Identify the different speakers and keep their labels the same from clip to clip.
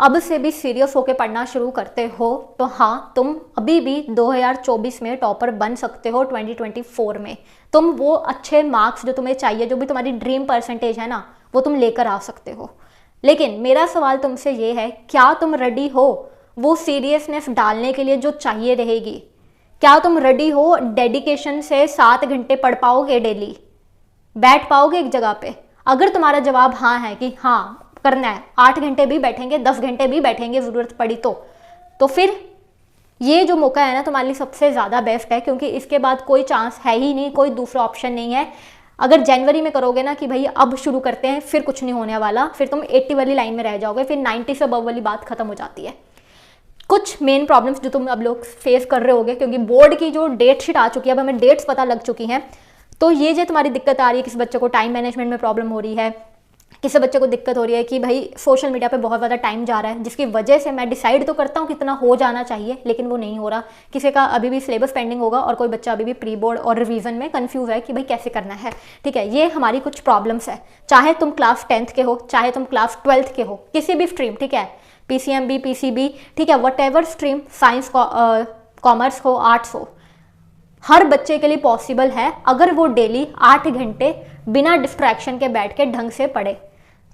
Speaker 1: अब से भी सीरियस होकर पढ़ना शुरू करते हो तो हाँ, तुम अभी भी 2024 में टॉपर बन सकते हो। 2024 में तुम वो अच्छे मार्क्स जो तुम्हें चाहिए, जो भी तुम्हारी ड्रीम परसेंटेज है ना, वो तुम लेकर आ सकते हो। लेकिन मेरा सवाल तुमसे ये है, क्या तुम रेडी हो वो सीरियसनेस डालने के लिए जो चाहिए रहेगी? क्या तुम रेडी हो डेडिकेशन से 7 घंटे पढ़ पाओगे डेली? बैठ पाओगे एक जगह पे? अगर तुम्हारा जवाब हाँ है कि हाँ करना है, 8 घंटे भी बैठेंगे, 10 घंटे भी बैठेंगे ज़रूरत पड़ी तो फिर ये जो मौका है ना तुम्हारे लिए सबसे ज़्यादा बेस्ट है, क्योंकि इसके बाद कोई चांस है ही नहीं, कोई दूसरा ऑप्शन नहीं है। अगर जनवरी में करोगे ना कि भाई अब शुरू करते हैं, फिर कुछ नहीं होने वाला, फिर तुम 80 वाली लाइन में रह जाओगे, फिर 90 से अबव वाली बात खत्म हो जाती है। कुछ मेन प्रॉब्लम्स जो तुम अब लोग फेस कर रहे होगे, क्योंकि बोर्ड की जो डेट शीट आ चुकी है, अब हमें डेट्स पता लग चुकी हैं, तो ये जो तुम्हारी दिक्कत आ रही है, किसी बच्चे को टाइम मैनेजमेंट में प्रॉब्लम हो रही है, किसी बच्चे को दिक्कत हो रही है कि भाई सोशल मीडिया पे बहुत ज़्यादा टाइम जा रहा है, जिसकी वजह से मैं डिसाइड तो करता हूँ कितना हो जाना चाहिए, लेकिन वो नहीं हो रहा। किसी का अभी भी सिलेबस पेंडिंग होगा और कोई बच्चा अभी भी प्री बोर्ड और रिवीजन में कंफ्यूज है कि भाई कैसे करना है। ठीक है, ये हमारी कुछ प्रॉब्लम्स है। चाहे तुम क्लास 10th के हो, चाहे तुम क्लास 12th के हो, किसी भी स्ट्रीम, ठीक है, PCMB, PCB, ठीक है, वट स्ट्रीम, साइंस, कॉमर्स हो, आर्ट्स हो, हर बच्चे के लिए पॉसिबल है अगर वो डेली 8 घंटे बिना डिस्ट्रैक्शन के बैठ के ढंग से पढ़े।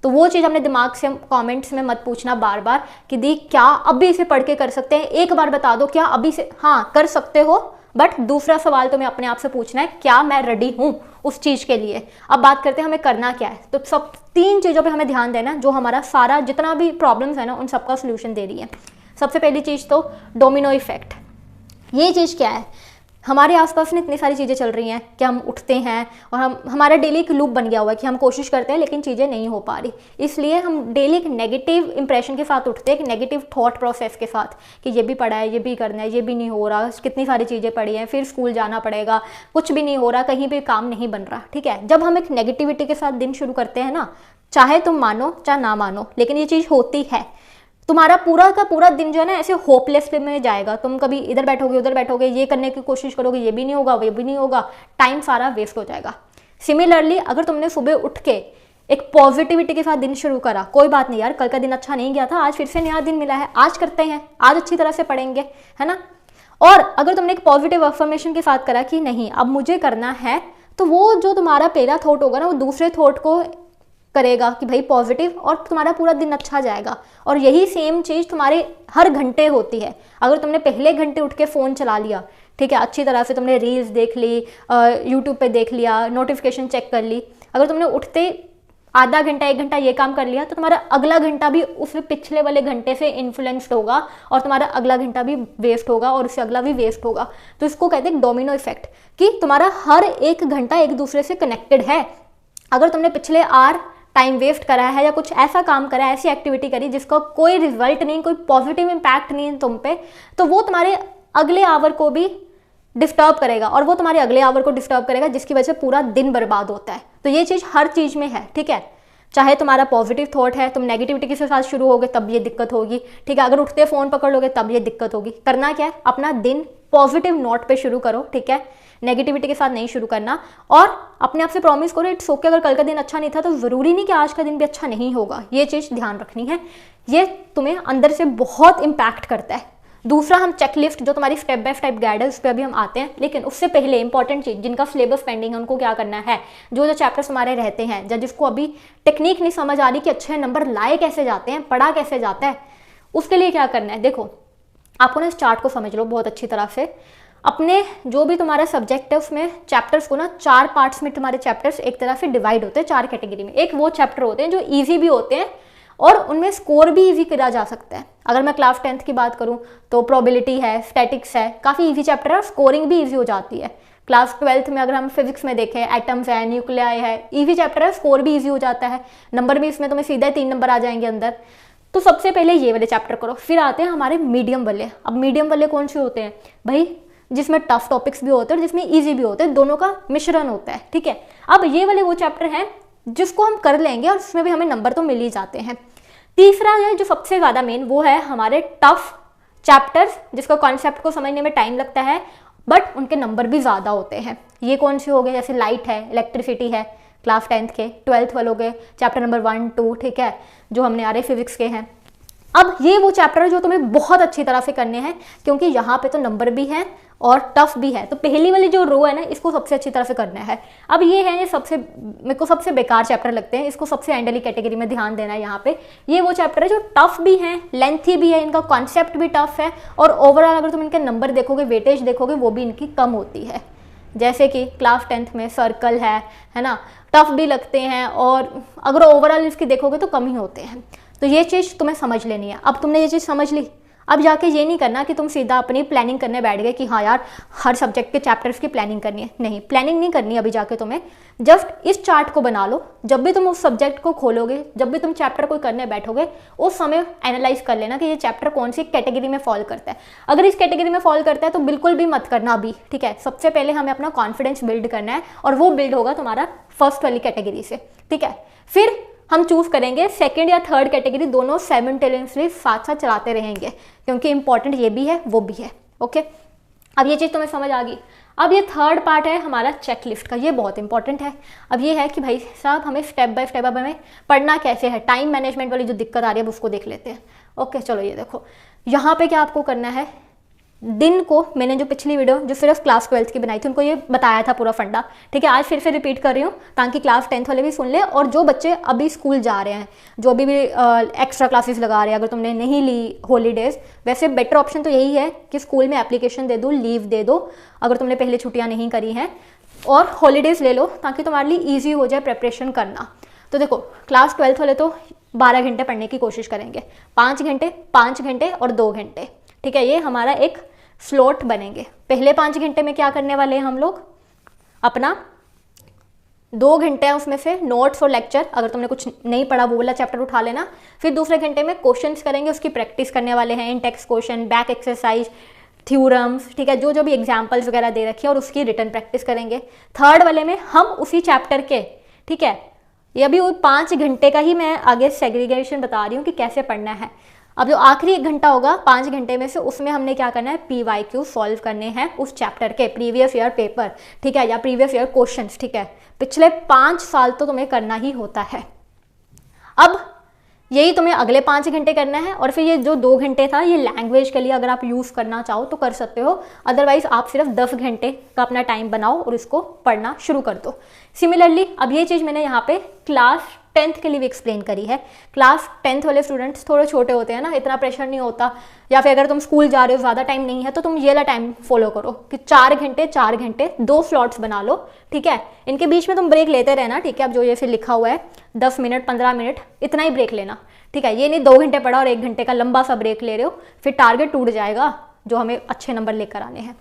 Speaker 1: तो वो चीज़ अपने दिमाग से कमेंट्स में मत पूछना बार बार कि दी क्या अभी से पढ़ के कर सकते हैं, एक बार बता दो क्या अभी से हाँ कर सकते हो। बट दूसरा सवाल तुम्हें अपने आप से पूछना है, क्या मैं रेडी हूँ उस चीज़ के लिए। अब बात करते हैं हमें करना क्या है। तो सब 3 चीज़ों पे हमें ध्यान देना जो हमारा सारा जितना भी प्रॉब्लम्स है ना उन सबका सोल्यूशन दे रही है। सबसे पहली चीज़ तो डोमिनो इफेक्ट। ये चीज़ क्या है, हमारे आसपास में इतनी सारी चीज़ें चल रही हैं कि हम उठते हैं और हमारा डेली एक लूप बन गया हुआ है कि हम कोशिश करते हैं लेकिन चीज़ें नहीं हो पा रही, इसलिए हम डेली एक नेगेटिव इंप्रेशन के साथ उठते हैं, एक नेगेटिव थॉट प्रोसेस के साथ कि ये भी पढ़ा है, ये भी करना है, ये भी नहीं हो रहा, कितनी सारी चीज़ें पढ़ी हैं, फिर स्कूल जाना पड़ेगा, कुछ भी नहीं हो रहा, कहीं भी काम नहीं बन रहा। ठीक है, जब हम एक नेगेटिविटी के साथ दिन शुरू करते हैं ना, चाहे तुम मानो चाहे ना मानो, लेकिन ये चीज़ होती है, तुम्हारा पूरा का पूरा दिन जो है ना ऐसे होपलेस में जाएगा। तुम कभी इधर बैठोगे उधर बैठोगे, ये करने की कोशिश करोगे, ये भी नहीं होगा, वो भी नहीं होगा, टाइम सारा वेस्ट हो जाएगा। सिमिलरली अगर तुमने सुबह उठ के एक पॉजिटिविटी के साथ दिन शुरू करा, कोई बात नहीं यार, कल का दिन अच्छा नहीं गया था, आज फिर से नया दिन मिला है, आज करते हैं, आज अच्छी तरह से पढ़ेंगे, है ना। और अगर तुमने एक पॉजिटिव अफर्मेशन के साथ करा कि नहीं अब मुझे करना है, तो वो जो तुम्हारा पहला थॉट होगा ना वो दूसरे थॉट को करेगा कि भाई पॉजिटिव, और तुम्हारा पूरा दिन अच्छा जाएगा। और यही सेम चीज़ तुम्हारे हर घंटे होती है। अगर तुमने पहले घंटे उठ के फ़ोन चला लिया, ठीक है, अच्छी तरह से तुमने रील्स देख ली, यूट्यूब पे देख लिया, नोटिफिकेशन चेक कर ली, अगर तुमने उठते आधा घंटा 1 घंटा ये काम कर लिया, तो तुम्हारा अगला घंटा भी उस पिछले वाले घंटे से इन्फ्लुएंस्ड होगा और तुम्हारा अगला घंटा भी वेस्ट होगा और उससे अगला भी वेस्ट होगा। तो इसको कहते हैं डोमिनो इफेक्ट, कि तुम्हारा हर एक घंटा एक दूसरे से कनेक्टेड है। अगर तुमने पिछले आर टाइम वेस्ट करा है या कुछ ऐसा काम करा है, ऐसी एक्टिविटी करी जिसका कोई रिजल्ट नहीं, कोई पॉजिटिव इम्पैक्ट नहीं है तुम पे, तो वो तुम्हारे अगले आवर को भी डिस्टर्ब करेगा और वो तुम्हारे अगले आवर को डिस्टर्ब करेगा, जिसकी वजह से पूरा दिन बर्बाद होता है। तो ये चीज़ हर चीज़ में है, ठीक है। चाहे तुम्हारा पॉजिटिव थॉट है, तुम नेगेटिविटी के साथ शुरू होगे तब ये दिक्कत होगी, ठीक है। अगर उठते फ़ोन पकड़ लोगे तब ये दिक्कत होगी। करना क्या है, अपना दिन पॉजिटिव नोट पे शुरू करो, ठीक है, नेगेटिविटी के साथ नहीं शुरू करना। और अपने आप से प्रॉमिस करो इट्स ओके, अगर कल का दिन अच्छा नहीं था तो ज़रूरी नहीं कि आज का दिन भी अच्छा नहीं होगा। ये चीज़ ध्यान रखनी है, ये तुम्हें अंदर से बहुत इम्पैक्ट करता है। दूसरा, हम चेकलिस्ट जो तुम्हारी स्टेप बाय स्टेप गाइड है उस पर अभी हम आते हैं, लेकिन उससे पहले इंपॉर्टेंट चीज़, जिनका सिलेबस पेंडिंग है उनको क्या करना है, जो चैप्टर्स हमारे रहते हैं, या जिसको अभी टेक्निक नहीं समझ आ रही कि अच्छे नंबर लाए कैसे जाते हैं, पढ़ा कैसे जाता है, उसके लिए क्या करना है। देखो, आपको ना इस चार्ट को समझ लो बहुत अच्छी तरह से। अपने जो भी तुम्हारा सब्जेक्ट है उसमें चैप्टर्स को ना 4 पार्ट्स में तुम्हारे चैप्टर्स एक तरह से डिवाइड होते हैं 4 कैटेगरी में। एक वो चैप्टर होते हैं जो ईजी भी होते हैं और उनमें स्कोर भी ईजी करा जा सकता है। अगर मैं क्लास 10th की बात करूं तो प्रोबेबिलिटी है, स्टैटिक्स है, काफ़ी ईजी चैप्टर है और स्कोरिंग भी ईजी हो जाती है। क्लास 12th में अगर हम फिजिक्स में देखें, एटम्स है, न्यूक्लियाई है, ईजी चैप्टर है, स्कोर भी ईजी हो जाता है, नंबर भी इसमें तुम्हें सीधा 3 नंबर आ जाएंगे अंदर। तो सबसे पहले ये वाले चैप्टर करो, फिर आते हैं हमारे मीडियम वाले। अब मीडियम वाले कौन से होते हैं भाई, जिसमें टफ टॉपिक्स भी होते हैं और जिसमें इजी भी होते हैं, दोनों का मिश्रण होता है, ठीक है। अब ये वाले वो चैप्टर हैं जिसको हम कर लेंगे और उसमें भी हमें नंबर तो मिल ही जाते हैं। तीसरा है जो सबसे ज़्यादा मेन, वो है हमारे टफ चैप्टर्स जिसका कॉन्सेप्ट को समझने में टाइम लगता है बट उनके नंबर भी ज़्यादा होते हैं। ये कौन से हो गए, जैसे लाइट है, इलेक्ट्रिसिटी है, क्लास 10th के, 12th वालों के चैप्टर नंबर 1, 2, ठीक है, जो हमने आ रहे फिजिक्स के हैं। अब ये वो चैप्टर है जो तुम्हें बहुत अच्छी तरह से करने हैं, क्योंकि यहाँ पे तो नंबर भी है और टफ भी है। तो पहली वाली जो रो है ना, इसको सबसे अच्छी तरह से करना है। अब ये है, ये सबसे मेरे को सबसे बेकार चैप्टर लगते हैं, इसको सबसे एंड वाली कैटेगरी में ध्यान देना है। यहाँ पे ये वो चैप्टर है जो टफ भी है, लेंथी भी है, इनका कॉन्सेप्ट भी टफ है, और ओवरऑल अगर तुम इनके नंबर देखोगे, वेटेज देखोगे, वो भी इनकी कम होती है। जैसे कि क्लास 10th में सर्कल है ना, टफ भी लगते हैं, और अगर ओवरऑल इसकी देखोगे तो कम ही होते हैं। तो ये चीज़ तुम्हें समझ लेनी है। अब तुमने ये चीज़ समझ ली, अब जाके ये नहीं करना कि तुम सीधा अपनी प्लानिंग करने बैठ गए कि हाँ यार हर सब्जेक्ट के चैप्टर्स की प्लानिंग करनी है। नहीं, प्लानिंग नहीं करनी अभी जाके तुम्हें। जस्ट इस चार्ट को बना लो, जब भी तुम उस सब्जेक्ट को खोलोगे, जब भी तुम चैप्टर कोई करने बैठोगे, उस समय एनालाइज कर लेना कि ये चैप्टर कौन सी कैटेगरी में फॉल करता है। अगर इस कैटेगरी में फॉल करता है तो बिल्कुल भी मत करना अभी, ठीक है। सबसे पहले हमें अपना कॉन्फिडेंस बिल्ड करना है, और वो बिल्ड होगा तुम्हारा फर्स्ट वाली कैटेगरी से, ठीक है। फिर हम चूज करेंगे सेकंड या थर्ड कैटेगरी, दोनों साइमल्टेनियसली साथ साथ चलाते रहेंगे, क्योंकि इंपॉर्टेंट ये भी है वो भी है। ओके, अब ये चीज़ तुम्हें समझ आ गई। अब ये थर्ड पार्ट है हमारा चेकलिस्ट का, ये बहुत इंपॉर्टेंट है। अब ये है कि भाई साहब हमें स्टेप बाय स्टेप अब हमें पढ़ना कैसे है, टाइम मैनेजमेंट वाली जो दिक्कत आ रही है उसको देख लेते हैं। ओके चलो, ये देखो यहाँ पे क्या आपको करना है। दिन को मैंने जो पिछली वीडियो जो सिर्फ क्लास 12th की बनाई थी उनको ये बताया था पूरा फंडा, ठीक है। आज फिर से रिपीट कर रही हूँ ताकि क्लास 10th वाले भी सुन ले, और जो बच्चे अभी स्कूल जा रहे हैं, जो अभी भी एक्स्ट्रा क्लासेस लगा रहे हैं, अगर तुमने नहीं ली हॉलीडेज, वैसे बेटर ऑप्शन तो यही है कि स्कूल में एप्लीकेशन दे दो, लीव दे दो अगर तुमने पहले छुट्टियाँ नहीं करी हैं, और हॉलीडेज ले लो ताकि तुम्हारे लिए ईजी हो जाए प्रेपरेशन करना। तो देखो क्लास 12th वाले तो 12 घंटे पढ़ने की कोशिश करेंगे, 5 घंटे 5 घंटे और 2 घंटे, ठीक है। ये हमारा एक स्लॉट बनेंगे। पहले 5 घंटे में क्या करने वाले हैं हम लोग, अपना 2 घंटे हैं उसमें से नोट्स और लेक्चर, अगर तुमने कुछ नहीं पढ़ा वो वाला चैप्टर उठा लेना। फिर दूसरे घंटे में क्वेश्चंस करेंगे, उसकी प्रैक्टिस करने वाले हैं, इन text question, back exercise, theorems, ठीक है, जो भी एग्जाम्पल्स वगैरह दे रखी है, और उसकी रिटर्न प्रैक्टिस करेंगे। थर्ड वाले में हम उसी चैप्टर के, ठीक है, ये अभी 5 घंटे का ही मैं आगे सेग्रीगेशन बता रही हूँ कि कैसे पढ़ना है। अब जो आखिरी 1 घंटा होगा 5 घंटे में से, उसमें हमने क्या करना है, PYQ सॉल्व करने हैं उस चैप्टर के, प्रीवियस ईयर पेपर, ठीक है, या प्रीवियस ईयर क्वेश्चंस, ठीक है। पिछले 5 साल तो तुम्हें करना ही होता है। अब यही तुम्हें अगले 5 घंटे करना है, और फिर ये जो 2 घंटे था ये लैंग्वेज के लिए अगर आप यूज़ करना चाहो तो कर सकते हो, अदरवाइज आप सिर्फ 10 घंटे का अपना टाइम बनाओ और इसको पढ़ना शुरू कर दो। सिमिलरली अब ये चीज़ मैंने यहाँ पे क्लास 10th के लिए भी एक्सप्लेन करी है। क्लास 10th वाले स्टूडेंट्स थोड़े छोटे होते हैं ना, इतना प्रेशर नहीं होता, या फिर अगर तुम स्कूल जा रहे हो ज़्यादा टाइम नहीं है तो तुम ये वाला टाइम फॉलो करो कि 4 घंटे 4 घंटे 2 स्लॉट्स बना लो, ठीक है। इनके बीच में तुम ब्रेक लेते रहना, ठीक है। अब जो ये फिर लिखा हुआ है 10 मिनट 15 मिनट इतना ही ब्रेक लेना, ठीक है। ये नहीं 2 घंटे पढ़ा और 1 घंटे का लंबा सा ब्रेक ले रहे हो, फिर टारगेट टूट जाएगा जो हमें अच्छे नंबर लेकर आने हैं।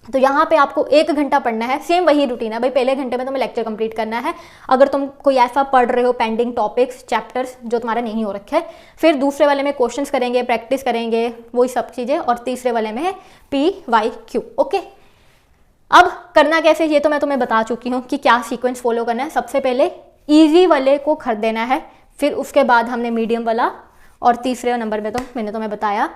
Speaker 1: तो यहाँ पे आपको 1 घंटा पढ़ना है, सेम वही रूटीन है भाई। पहले घंटे में तुम्हें लेक्चर कंप्लीट करना है, अगर तुम कोई ऐसा पढ़ रहे हो पेंडिंग टॉपिक्स चैप्टर्स जो तुम्हारा नहीं हो रखे। फिर दूसरे वाले में क्वेश्चंस करेंगे, प्रैक्टिस करेंगे, वही सब चीज़ें, और तीसरे वाले में है PYQ। ओके, अब करना कैसे ये तो मैं तुम्हें बता चुकी हूँ कि क्या सीक्वेंस फॉलो करना है। सबसे पहले ईजी वाले को खरीदेना है, फिर उसके बाद हमने मीडियम वाला, और तीसरे नंबर में तो मैंने तुम्हें बताया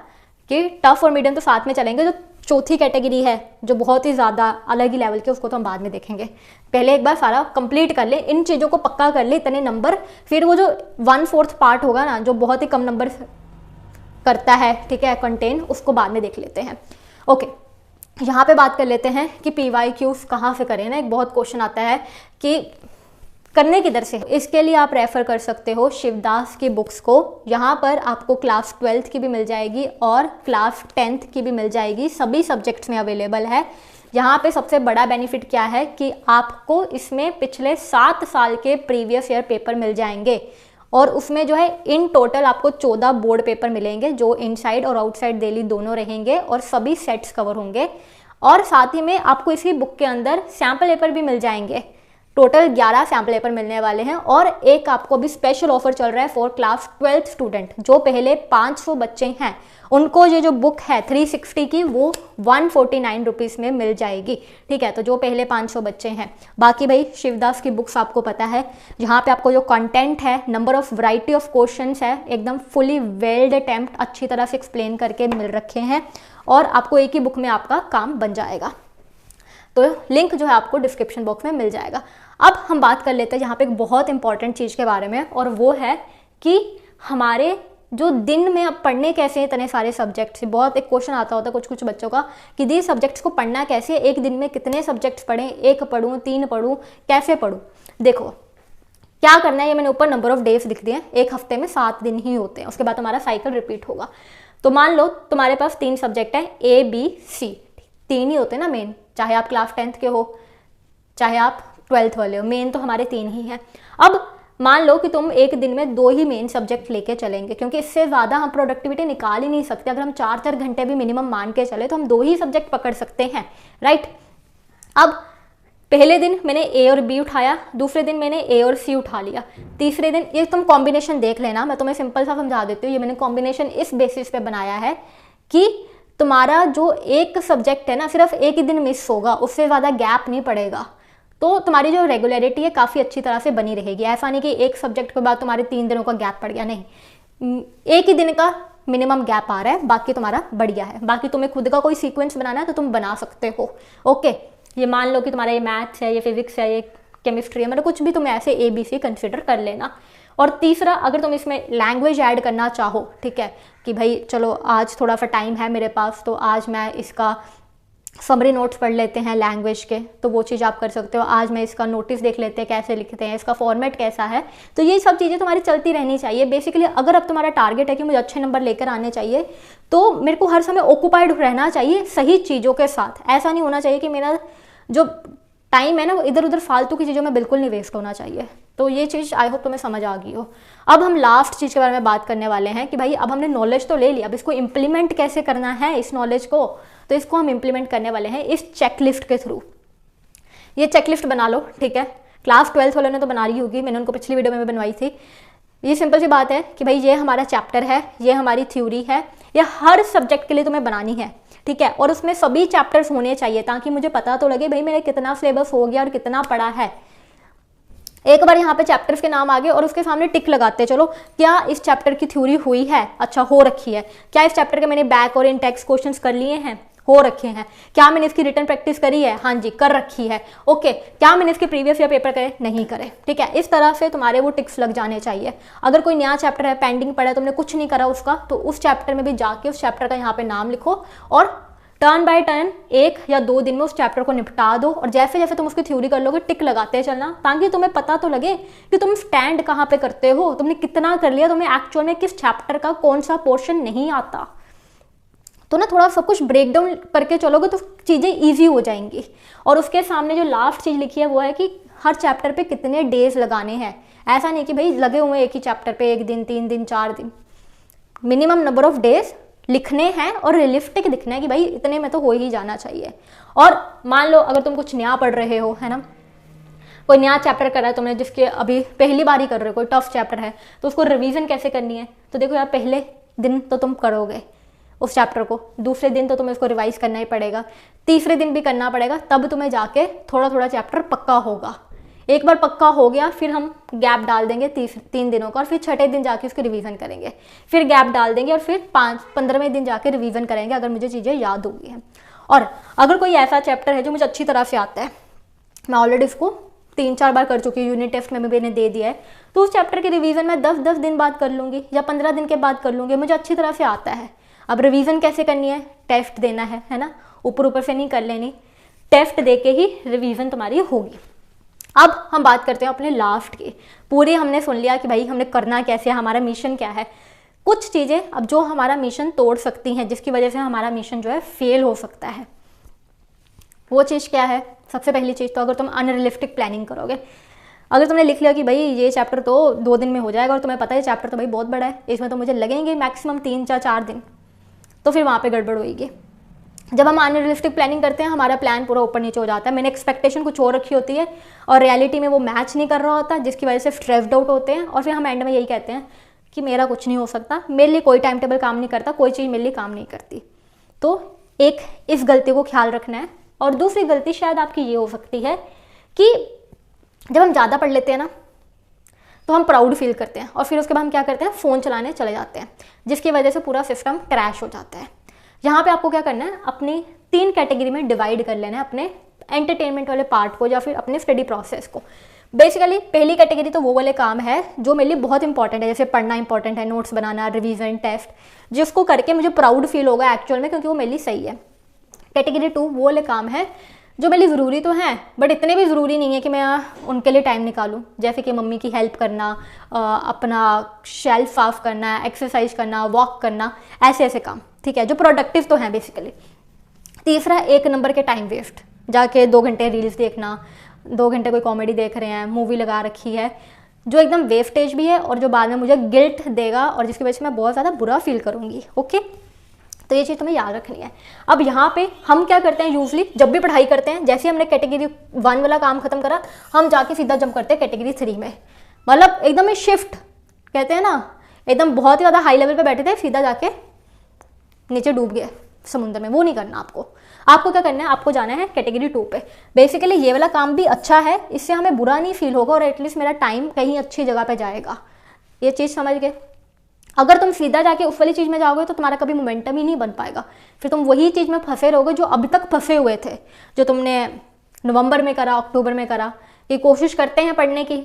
Speaker 1: कि टफ और मीडियम तो साथ में चलेंगे। जो चौथी कैटेगरी है जो बहुत ही ज़्यादा अलग ही लेवल के, उसको तो हम बाद में देखेंगे। पहले एक बार सारा कंप्लीट कर ले, इन चीज़ों को पक्का कर ले, इतने नंबर। फिर वो जो 1/4 पार्ट होगा ना, जो बहुत ही कम नंबर करता है, ठीक है, कंटेन, उसको बाद में देख लेते हैं। ओके, यहाँ पे बात कर लेते हैं कि PYQs कहाँ से करें ना। एक बहुत क्वेश्चन आता है कि करने किधर से। इसके लिए आप रेफर कर सकते हो शिवदास की बुक्स को। यहाँ पर आपको क्लास 12th की भी मिल जाएगी और क्लास 10th की भी मिल जाएगी, सभी सब्जेक्ट्स में अवेलेबल है। यहाँ पे सबसे बड़ा बेनिफिट क्या है कि आपको इसमें पिछले 7 साल के प्रीवियस ईयर पेपर मिल जाएंगे, और उसमें जो है इन टोटल आपको 14 बोर्ड पेपर मिलेंगे जो इनसाइड और आउटसाइड डेली दोनों रहेंगे, और सभी सेट्स कवर होंगे। और साथ ही में आपको इसी बुक के अंदर सैम्पल पेपर भी मिल जाएंगे। टोटल 11 सैम्पल पेपर मिलने वाले हैं, और एक आपको भी स्पेशल ऑफर चल रहा है फॉर क्लास 12th स्टूडेंट। जो पहले 500 बच्चे हैं उनको ये जो बुक है 360 की वो 149 रुपीज़ में मिल जाएगी, ठीक है। तो जो पहले 500 बच्चे हैं, बाकी भाई शिवदास की बुक्स आपको पता है, जहाँ पे आपको जो कंटेंट है, number of variety of questions है, एकदम फुली वेल्ड अटेम्प्ट अच्छी तरह से एक्सप्लेन करके मिल रखे हैं, और आपको एक ही बुक में आपका काम बन जाएगा। तो लिंक जो है आपको डिस्क्रिप्शन बॉक्स में मिल जाएगा। अब हम बात कर लेते हैं यहाँ पे एक बहुत इंपॉर्टेंट चीज़ के बारे में, और वो है कि हमारे जो दिन में अब पढ़ने कैसे हैं इतने सारे सब्जेक्ट्स। बहुत एक क्वेश्चन आता होता है कुछ कुछ बच्चों का कि दी सब्जेक्ट्स को पढ़ना कैसे है, एक दिन में कितने सब्जेक्ट्स पढ़ें, 1 पढ़ूँ 3 पढ़ूँ, कैसे पढ़ूँ। देखो क्या करना है, ये मैंने ऊपर नंबर ऑफ डेज लिख दिए, एक हफ्ते में 7 दिन ही होते हैं, उसके बाद हमारा साइकिल रिपीट होगा। तो मान लो तुम्हारे पास 3 सब्जेक्ट है A B C, 3 ही होते हैं ना मेन, चाहे आप क्लास 10th के हो चाहे आप 12th वाले हो, मेन तो हमारे 3 ही हैं। अब मान लो कि तुम एक दिन में 2 ही मेन सब्जेक्ट लेके चलेंगे, क्योंकि इससे ज़्यादा हम प्रोडक्टिविटी निकाल ही नहीं सकते। अगर हम 4-4 घंटे भी मिनिमम मान के चले तो हम 2 ही सब्जेक्ट पकड़ सकते हैं, राइट। अब पहले दिन मैंने A और B उठाया, दूसरे दिन मैंने A और C उठा लिया, तीसरे दिन ये तुम कॉम्बिनेशन देख लेना, मैं तुम्हें सिंपल सा समझा देती हूँ। ये मैंने कॉम्बिनेशन इस बेसिस पे बनाया है कि तुम्हारा जो एक सब्जेक्ट है ना सिर्फ एक ही दिन मिस होगा, उससे ज़्यादा गैप नहीं पड़ेगा, तो तुम्हारी जो रेगुलरिटी है काफ़ी अच्छी तरह से बनी रहेगी। ऐसा नहीं कि एक सब्जेक्ट के बाद तुम्हारे 3 दिनों का गैप पड़ गया, नहीं, एक ही दिन का मिनिमम गैप आ रहा है, बाकी तुम्हारा बढ़िया है। बाकी तुम्हें खुद का कोई सीक्वेंस बनाना है तो तुम बना सकते हो, ओके। ये मान लो कि तुम्हारा ये मैथ्स है, ये फिजिक्स है, ये केमिस्ट्री है, मतलब कुछ भी तुम ऐसे ABC कंसिडर कर लेना। और तीसरा, अगर तुम इसमें लैंग्वेज ऐड करना चाहो, ठीक है, कि भाई चलो आज थोड़ा सा टाइम है मेरे पास तो आज मैं इसका समरी नोट्स पढ़ लेते हैं लैंग्वेज के, तो वो चीज़ आप कर सकते हो। आज मैं इसका नोटिस देख लेते हैं कैसे लिखते हैं, इसका फॉर्मेट कैसा है। तो ये सब चीज़ें तुम्हारी चलती रहनी चाहिए। बेसिकली अगर अब तुम्हारा टारगेट है कि मुझे अच्छे नंबर लेकर आने चाहिए, तो मेरे को हर समय ऑक्यूपाइड रहना चाहिए सही चीज़ों के साथ। ऐसा नहीं होना चाहिए कि मेरा जो टाइम है ना वो इधर उधर फालतू की चीज़ों में बिल्कुल नहीं वेस्ट होना चाहिए। तो ये चीज़ आई होप तुम्हें समझ आ गई हो। अब हम लास्ट चीज़ के बारे में बात करने वाले हैं कि भाई अब हमने नॉलेज तो ले लिया, अब इसको इम्प्लीमेंट कैसे करना है इस नॉलेज को। तो इसको हम इम्प्लीमेंट करने वाले हैं इस चेकलिस्ट के थ्रू। ये चेकलिस्ट बना लो, ठीक है। क्लास 12th वालों ने तो बना रही होगी, मैंने उनको पिछली वीडियो में बनवाई थी। ये सिंपल सी बात है कि भाई ये हमारा चैप्टर है, ये हमारी थ्योरी है, ये हर सब्जेक्ट के लिए तुम्हें बनानी है, ठीक है। और उसमें सभी चैप्टर्स होने चाहिए ताकि मुझे पता तो लगे भाई मेरा कितना सिलेबस हो गया और कितना पढ़ा है। एक बार यहाँ पे चैप्टर्स के नाम आ गए और उसके सामने टिक लगाते चलो, क्या इस चैप्टर की थ्योरी हुई है, अच्छा हो रखी है। क्या इस चैप्टर के मैंने बैक और इन टेक्स्ट क्वेश्चंस कर लिए हैं, हो रखे हैं। क्या मैंने इसकी रिटन प्रैक्टिस करी है, हाँ जी कर रखी है, ओके। क्या मैंने इसके प्रीवियस ईयर पेपर करे, नहीं करे, ठीक है। इस तरह से तुम्हारे वो टिक्स लग जाने चाहिए। अगर कोई नया चैप्टर है पेंडिंग पड़ा है, तुमने कुछ नहीं करा उसका, तो उस चैप्टर में भी जाके उस चैप्टर का यहाँ पे नाम लिखो और टर्न बाय टर्न 1 या 2 दिन में उस चैप्टर को निपटा दो। और जैसे जैसे तुम उसकी थ्योरी कर लोगे टिक लगाते चलना, ताकि तुम्हें पता तो लगे कि तुम स्टैंड कहाँ पे करते हो, तुमने कितना कर लिया, तुम्हें एक्चुअल में किस चैप्टर का कौन सा पोर्शन नहीं आता। तो ना थोड़ा सब कुछ ब्रेक डाउन करके चलोगे तो चीज़ें ईजी हो जाएंगी। और उसके सामने जो लास्ट चीज़ लिखी है वो है कि हर चैप्टर पे कितने डेज लगाने हैं। ऐसा नहीं कि भाई लगे हुए एक ही चैप्टर पे 1 दिन 3 दिन 4 दिन, मिनिमम नंबर ऑफ डेज लिखने हैं और रियलिस्टिक दिखना है कि भाई इतने में तो हो ही जाना चाहिए। और मान लो अगर तुम कुछ नया पढ़ रहे हो, है ना, कोई नया चैप्टर कर रहा है तुमने, जिसके अभी पहली बार ही कर रहे हो, कोई टफ चैप्टर है, तो उसको रिवीजन कैसे करनी है। तो देखो यार, पहले दिन तो तुम करोगे उस चैप्टर को, दूसरे दिन तो तुम्हें उसको रिवाइज करना ही पड़ेगा, तीसरे दिन भी करना पड़ेगा, तब तुम्हें जाके थोड़ा थोड़ा चैप्टर पक्का होगा। एक बार पक्का हो गया फिर हम गैप डाल देंगे 3 दिनों का, और फिर छठे दिन जाके उसकी रिवीजन करेंगे, फिर गैप डाल देंगे और फिर 15वें दिन जाके रिवीजन करेंगे अगर मुझे चीज़ें याद होगी हैं। और अगर कोई ऐसा चैप्टर है जो मुझे अच्छी तरह से आता है, मैं ऑलरेडी इसको 3-4 बार कर चुकी हूँ, यूनिट टेस्ट में भी मैंने दे दिया है, तो उस चैप्टर की रिवीजन मैं 10-10 दिन बाद कर लूँगी या 15 दिन के बाद कर लूँगी, मुझे अच्छी तरह से आता है। अब रिवीजन कैसे करनी है, टेस्ट देना है ना, ऊपर ऊपर से नहीं कर लेनी, टेस्ट दे के ही रिवीजन तुम्हारी होगी। अब हम बात करते हैं अपने लास्ट की। पूरे हमने सुन लिया कि भाई हमने करना कैसे है, हमारा मिशन क्या है। कुछ चीज़ें अब जो हमारा मिशन तोड़ सकती हैं, जिसकी वजह से हमारा मिशन जो है फेल हो सकता है, वो चीज़ क्या है। सबसे पहली चीज़ तो अगर तुम अनरियलिस्टिक प्लानिंग करोगे, अगर तुमने लिख लिया कि भाई ये चैप्टर तो 2 दिन में हो जाएगा और तुम्हें पता है चैप्टर तो भाई बहुत बड़ा है, इसमें तो मुझे लगेंगे मैक्सिमम 3 या 4 दिन, तो फिर वहाँ पे गड़बड़ होगी। जब हम अनरियलिस्टिक प्लानिंग करते हैं, हमारा प्लान पूरा ऊपर नीचे हो जाता है। मैंने एक्सपेक्टेशन कुछ और रखी होती है और रियलिटी में वो मैच नहीं कर रहा होता, जिसकी वजह से स्ट्रेस्ड आउट होते हैं और फिर हम एंड में यही कहते हैं कि मेरा कुछ नहीं हो सकता, मेरे लिए कोई टाइम टेबल काम नहीं करता, कोई चीज़ मेरे लिए काम नहीं करती। तो एक इस गलती को ख्याल रखना है। और दूसरी गलती शायद आपकी ये हो सकती है कि जब हम ज़्यादा पढ़ लेते हैं ना तो हम प्राउड फील करते हैं और फिर उसके बाद हम क्या करते हैं, फ़ोन चलाने चले जाते हैं, जिसकी वजह से पूरा सिस्टम क्रैश हो जाता है। यहाँ पे आपको क्या करना है, अपनी 3 कैटेगरी में डिवाइड कर लेना है अपने एंटरटेनमेंट वाले पार्ट को या फिर अपने स्टडी प्रोसेस को। बेसिकली पहली कैटेगरी तो वो वाले काम है जो मेरे लिए बहुत इंपॉर्टेंट है, जैसे पढ़ना इंपॉर्टेंट है, नोट्स बनाना, रिवीजन, टेस्ट, जिसको करके मुझे प्राउड फील होगा एक्चुअल में, क्योंकि वो मेरे लिए सही है। कैटेगरी 2 वो वाले काम है जो मेरे लिए ज़रूरी तो हैं बट इतने भी ज़रूरी नहीं है कि मैं उनके लिए टाइम निकालूं, जैसे कि मम्मी की हेल्प करना, अपना शेल्फ साफ करना, एक्सरसाइज करना, वॉक करना, ऐसे ऐसे काम, ठीक है, जो प्रोडक्टिव तो हैं बेसिकली। तीसरा 1 नंबर के टाइम वेस्ट, जाके 2 घंटे रील्स देखना, 2 घंटे कोई कॉमेडी देख रहे हैं, मूवी लगा रखी है, जो एकदम वेस्टेज भी है और जो बाद में मुझे गिल्ट देगा और जिसकी वजह से मैं बहुत ज़्यादा बुरा फील करूँगी। ओके, तो ये चीज़ तुम्हें याद रखनी है। अब यहाँ पे हम क्या करते हैं यूजली, जब भी पढ़ाई करते हैं, जैसे हमने कैटेगरी 1 वाला काम खत्म करा, हम जाके सीधा जंप करते हैं कैटेगरी 3 में, मतलब एकदम शिफ्ट कहते हैं ना, एकदम बहुत ही ज़्यादा हाई लेवल पे बैठे थे, सीधा जाके नीचे डूब गए समुद्र में। वो नहीं करना आपको। आपको क्या करना है, आपको जाना है कैटेगरी 2 पे। बेसिकली ये वाला काम भी अच्छा है, इससे हमें बुरा नहीं फील होगा और एटलीस्ट मेरा टाइम कहीं अच्छी जगह पे जाएगा। ये चीज़ समझ गए। अगर तुम सीधा जाके उस वाली चीज़ में जाओगे तो तुम्हारा कभी मोमेंटम ही नहीं बन पाएगा, फिर तुम वही चीज़ में फंसे रहोगे जो अभी तक फंसे हुए थे, जो तुमने नवंबर में करा, अक्टूबर में करा। कि कोशिश करते हैं पढ़ने की,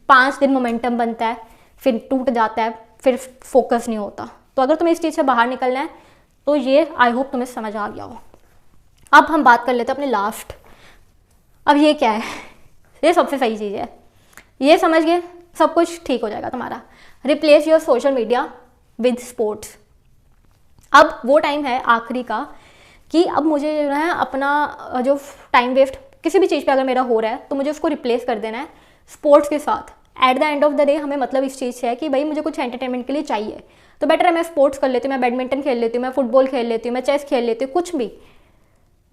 Speaker 1: 5 दिन मोमेंटम बनता है, फिर टूट जाता है, फिर फोकस नहीं होता। तो अगर तुम्हें इस चीज़ से बाहर निकलना है तो ये आई होप तुम्हें समझ आ गया हो। अब हम बात कर लेते हैं अपने लास्ट। अब ये क्या है, ये सबसे सही चीज़ है, ये समझ गए सब कुछ ठीक हो जाएगा तुम्हारा। Replace your social media with sports. अब वो टाइम है आखिरी का कि अब मुझे जो है अपना जो टाइम वेस्ट किसी भी चीज़ पे अगर मेरा हो रहा है तो मुझे उसको रिप्लेस कर देना है स्पोर्ट्स के साथ। At the end of the day हमें मतलब इस चीज़ से है कि भाई मुझे कुछ एंटरटेनमेंट के लिए चाहिए, तो बेटर है मैं स्पोर्ट्स कर लेती हूँ, मैं बैडमिंटन खेल लेती हूँ, मैं फुटबॉल खेल लेती हूँ, मैं चेस खेल लेती हूँ, कुछ भी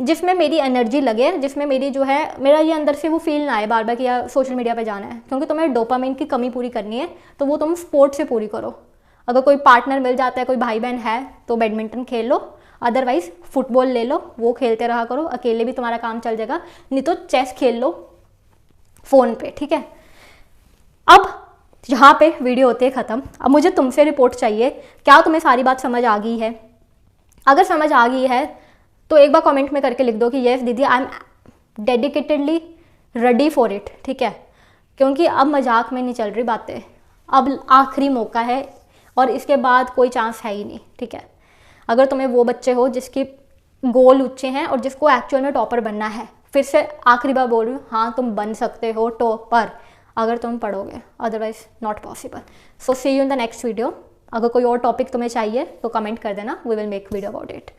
Speaker 1: जिसमें मेरी एनर्जी लगे, जिसमें मेरी जो है मेरा ये अंदर से वो फील ना आए बार बार कि यार सोशल मीडिया पे जाना है। क्योंकि तुम्हें डोपामाइन की कमी पूरी करनी है तो वो तुम स्पोर्ट्स से पूरी करो। अगर कोई पार्टनर मिल जाता है, कोई भाई बहन है तो बैडमिंटन खेल लो, अदरवाइज फुटबॉल ले लो, वो खेलते रहा करो, अकेले भी तुम्हारा काम चल जाएगा। नहीं तो चेस खेल लो फ़ोन पे, ठीक है। अब यहाँ पे वीडियो होती है ख़त्म। अब मुझे तुमसे रिपोर्ट चाहिए, क्या तुम्हें सारी बात समझ आ गई है? अगर समझ आ गई है तो एक बार कमेंट में करके लिख दो कि येस दीदी I am dedicatedly ready for it, ठीक है। क्योंकि अब मजाक में नहीं चल रही बातें, अब आखिरी मौका है और इसके बाद कोई चांस है ही नहीं, ठीक है। अगर तुम्हें वो बच्चे हो जिसकी गोल ऊंचे हैं और जिसको एक्चुअल में टॉपर बनना है, फिर से आखिरी बार बोल रही हूँ, हाँ तुम बन सकते हो टॉपर अगर तुम पढ़ोगे, otherwise not possible. So see you in the next video. अगर कोई और टॉपिक तुम्हें चाहिए तो कमेंट कर देना, we will make video about it.